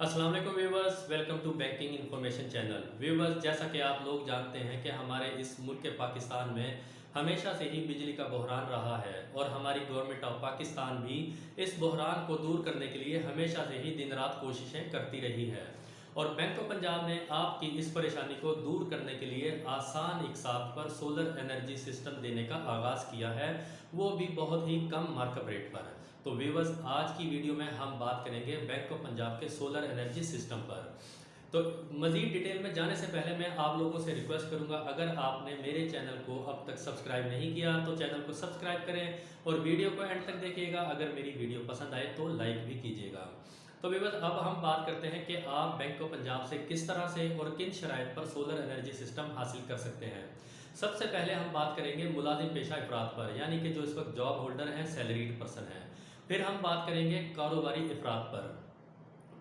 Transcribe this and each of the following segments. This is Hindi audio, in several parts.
अस्सलाम वालेकुम viewers, welcome to banking information channel. Viewers, जैसा कि आप लोग जानते हैं कि हमारे इस मुल्क पाकिस्तान में हमेशा से ही बिजली का बहरान रहा है और हमारी गवर्नमेंट ऑफ पाकिस्तान भी इस बहरान को दूर करने के लिए हमेशा से ही दिन रात कोशिशें करती रही है। और बैंक ऑफ पंजाब ने आपकी इस परेशानी को दूर करने के लिए आसान इकसात पर सोलर एनर्जी सिस्टम देने का आगाज़ किया है, वो भी बहुत ही कम मार्कअप रेट पर। तो व्यूवर्स, आज की वीडियो में हम बात करेंगे बैंक ऑफ पंजाब के सोलर एनर्जी सिस्टम पर। तो मज़ीद डिटेल में जाने से पहले मैं आप लोगों से रिक्वेस्ट करूंगा, अगर आपने मेरे चैनल को अब तक सब्सक्राइब नहीं किया तो चैनल को सब्सक्राइब करें और वीडियो को एंड तक देखिएगा। अगर मेरी वीडियो पसंद आए तो लाइक भी कीजिएगा। तो व्यूवर्स, अब हम बात करते हैं कि आप बैंक ऑफ पंजाब से किस तरह से और किन शराइत पर सोलर एनर्जी सिस्टम हासिल कर सकते हैं। सबसे पहले हम बात करेंगे मुलाजिम पेशा अफराद पर, यानी कि जो इस वक्त जॉब होल्डर हैं, सैलरीड पर्सन हैं। फिर हम बात करेंगे कारोबारी अफराद पर।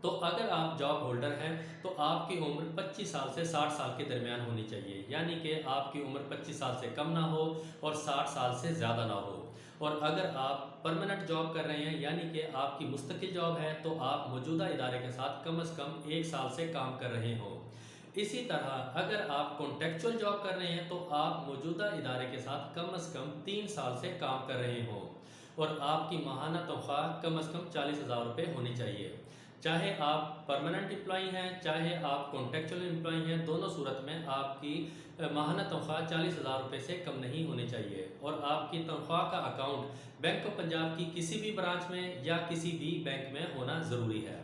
तो अगर आप जॉब होल्डर हैं तो आपकी उम्र 25 साल से 60 साल के दरमियान होनी चाहिए, यानी कि आपकी उम्र 25 साल से कम ना हो और 60 साल से ज़्यादा ना हो। और अगर आप परमानेंट जॉब कर रहे हैं, यानी कि आपकी मुस्तकिल जॉब है, तो आप मौजूदा इदारे के साथ कम से कम 1 साल से काम कर रहे हो। इसी तरह अगर आप कॉन्ट्रेक्चुअल जॉब कर रहे हैं तो आप मौजूदा इदारे के साथ कम से कम 3 साल से काम कर रहे हो और आपकी माहाना तनख्वाह कम से कम 40,000 रुपये होनी चाहिए। चाहे आप परमानेंट एम्प्लॉई हैं, चाहे आप कॉन्ट्रेक्चुअल एम्प्लॉई हैं, दोनों सूरत में आपकी माहाना तनख्वाह 40,000 रुपये से कम नहीं होनी चाहिए और आपकी तनख्वाह का अकाउंट बैंक ऑफ पंजाब की किसी भी ब्रांच में या किसी भी बैंक में होना ज़रूरी है।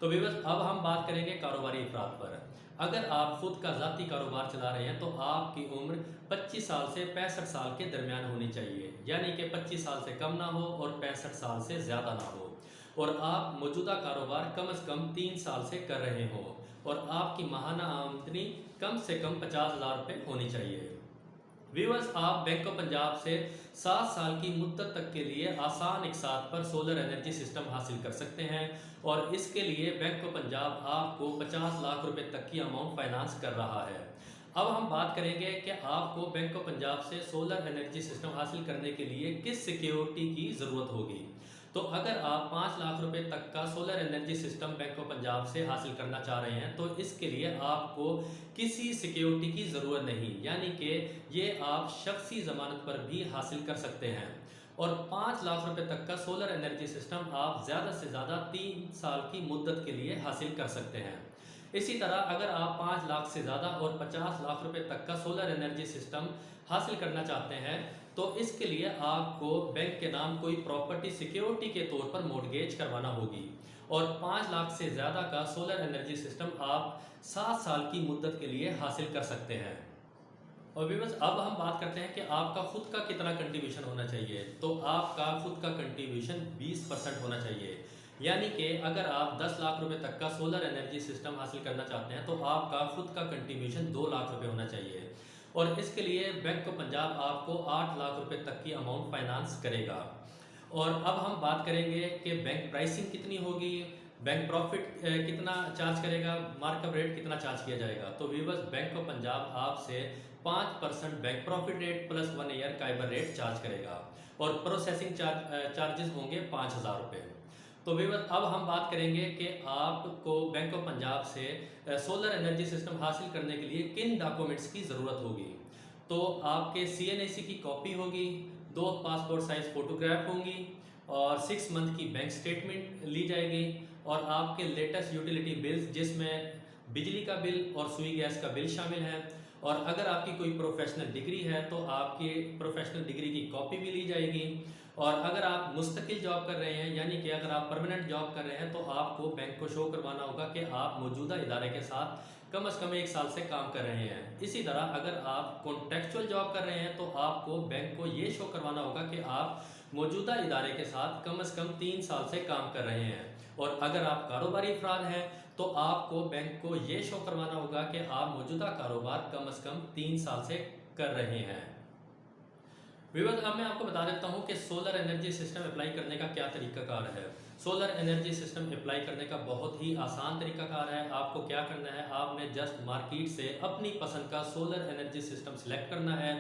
तो व्यूअर्स, अब हम बात करेंगे कारोबारी अफराद पर। अगर आप खुद का ज़ाती कारोबार चला रहे हैं तो आपकी उम्र 25 साल से 65 साल के दरमियान होनी चाहिए, यानी कि 25 साल से कम ना हो और 65 साल से ज़्यादा ना हो। और आप मौजूदा कारोबार कम से कम 3 साल से कर रहे हो और आपकी माहाना आमदनी कम से कम 50,000 रुपये होनी चाहिए। व्यूअर्स, आप बैंक ऑफ पंजाब से 7 साल की मुद्दत तक के लिए आसान इकसात पर सोलर एनर्जी सिस्टम हासिल कर सकते हैं और इसके लिए बैंक ऑफ पंजाब आपको 50 लाख रुपए तक की अमाउंट फाइनेंस कर रहा है। अब हम बात करेंगे कि आपको बैंक ऑफ पंजाब से सोलर एनर्जी सिस्टम हासिल करने के लिए किस सिक्योरिटी की ज़रूरत होगी। तो अगर आप 5 लाख रुपए तक का solar energy system bank of Punjab से हासिल करना चाह रहे हैं तो इसके लिए आपको किसी सिक्योरिटी की ज़रूरत नहीं, यानी कि ये आप शख्सी ज़मानत पर भी हासिल कर सकते हैं। और 5 लाख रुपए तक का सोलर एनर्जी सिस्टम आप ज़्यादा से ज़्यादा 3 साल की मुद्दत के लिए हासिल कर सकते हैं। इसी तरह अगर आप 5 लाख से ज़्यादा और 50 लाख रुपए तक का सोलर एनर्जी सिस्टम हासिल करना चाहते हैं तो इसके लिए आपको बैंक के नाम कोई प्रॉपर्टी सिक्योरिटी के तौर पर मॉर्गेज करवाना होगी। और 5 लाख से ज़्यादा का सोलर एनर्जी सिस्टम आप 7 साल की मुद्दत के लिए हासिल कर सकते हैं। और व्यूअर्स, अब हम बात करते हैं कि आपका खुद का कितना कंट्रीब्यूशन होना चाहिए। तो आपका खुद का कंट्रीब्यूशन 20% होना चाहिए, यानी कि अगर आप 10 लाख रुपए तक का सोलर एनर्जी सिस्टम हासिल करना चाहते हैं तो आपका खुद का कंट्रीब्यूशन 2 लाख रुपए होना चाहिए और इसके लिए बैंक ऑफ पंजाब आपको 8 लाख रुपए तक की अमाउंट फाइनेंस करेगा। और अब हम बात करेंगे कि बैंक प्राइसिंग कितनी होगी, बैंक प्रॉफिट कितना चार्ज करेगा, मार्कअप रेट कितना चार्ज किया जाएगा। तो व्यूअर्स, बैंक ऑफ पंजाब आपसे 5% bank profit rate plus 1 year काइबर rate charge करेगा और प्रोसेसिंग चार्जेस होंगे 5,000 रुपये। तो व्यूअर्स, अब हम बात करेंगे कि आपको बैंक ऑफ पंजाब से सोलर एनर्जी सिस्टम हासिल करने के लिए किन डॉक्यूमेंट्स की ज़रूरत होगी। तो आपके CNAC की कॉपी होगी, 2 पासपोर्ट साइज फ़ोटोग्राफ होंगी और 6 मंथ की बैंक स्टेटमेंट ली जाएगी और आपके लेटेस्ट यूटिलिटी बिल्स जिसमें बिजली का बिल और सुई गैस का बिल शामिल है। और अगर आपकी कोई प्रोफेशनल डिग्री है तो आपकी प्रोफेशनल डिग्री की कॉपी भी ली जाएगी। और अगर आप मुस्तकिल जॉब कर रहे हैं, यानी कि अगर आप परमानेंट जॉब कर रहे हैं, तो आपको बैंक को शो करवाना होगा कि आप मौजूदा इदारे के साथ कम से कम 1 साल से काम कर रहे हैं। इसी तरह अगर आप कॉन्ट्रेक्चुअल जॉब कर रहे हैं तो आपको बैंक को ये शो करवाना होगा कि आप मौजूदा इदारे के साथ कम से कम 3 साल से काम कर रहे हैं। और अगर आप कारोबारी अफराद हैं तो आपको बैंक को ये शो करवाना होगा कि आप मौजूदा कारोबार कम से कम 3 साल से कर रहे हैं। व्यूअर्स, अब मैं आपको बता देता हूं कि सोलर एनर्जी सिस्टम अप्लाई करने का क्या तरीकाकार है। सोलर एनर्जी सिस्टम अप्लाई करने का बहुत ही आसान तरीकाकार है। आपको क्या करना है, आपने जस्ट मार्केट से अपनी पसंद का सोलर एनर्जी सिस्टम सिलेक्ट करना है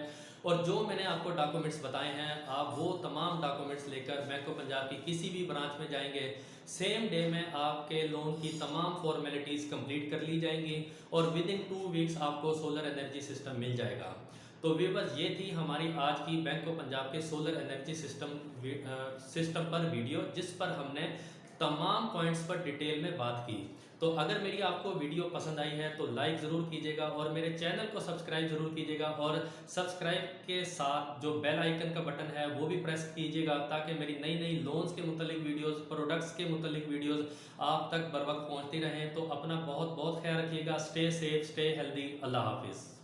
और जो मैंने आपको डॉक्यूमेंट्स बताए हैं आप वो तमाम डॉक्यूमेंट्स लेकर बैंक ऑफ पंजाब की किसी भी ब्रांच में जाएंगे। सेम डे में आपके लोन की तमाम फॉर्मेलिटीज़ कंप्लीट कर ली जाएंगी और विद इन 2 वीक्स आपको सोलर एनर्जी सिस्टम मिल जाएगा। तो व्यूअर्स, ये थी हमारी आज की बैंक ऑफ पंजाब के सोलर एनर्जी सिस्टम पर वीडियो, जिस पर हमने तमाम पॉइंट्स पर डिटेल में बात की। तो अगर मेरी आपको वीडियो पसंद आई है तो लाइक ज़रूर कीजिएगा और मेरे चैनल को सब्सक्राइब ज़रूर कीजिएगा और सब्सक्राइब के साथ जो बेल आइकन का बटन है वो भी प्रेस कीजिएगा ताकि मेरी नई नई लोन्स के मुतलिक वीडियोस, प्रोडक्ट्स के मुतलिक वीडियोस आप तक बर वक्त पहुँचती रहें। तो अपना बहुत बहुत ख्याल रखिएगा। Stay safe, stay healthy. Allah हाफिज़।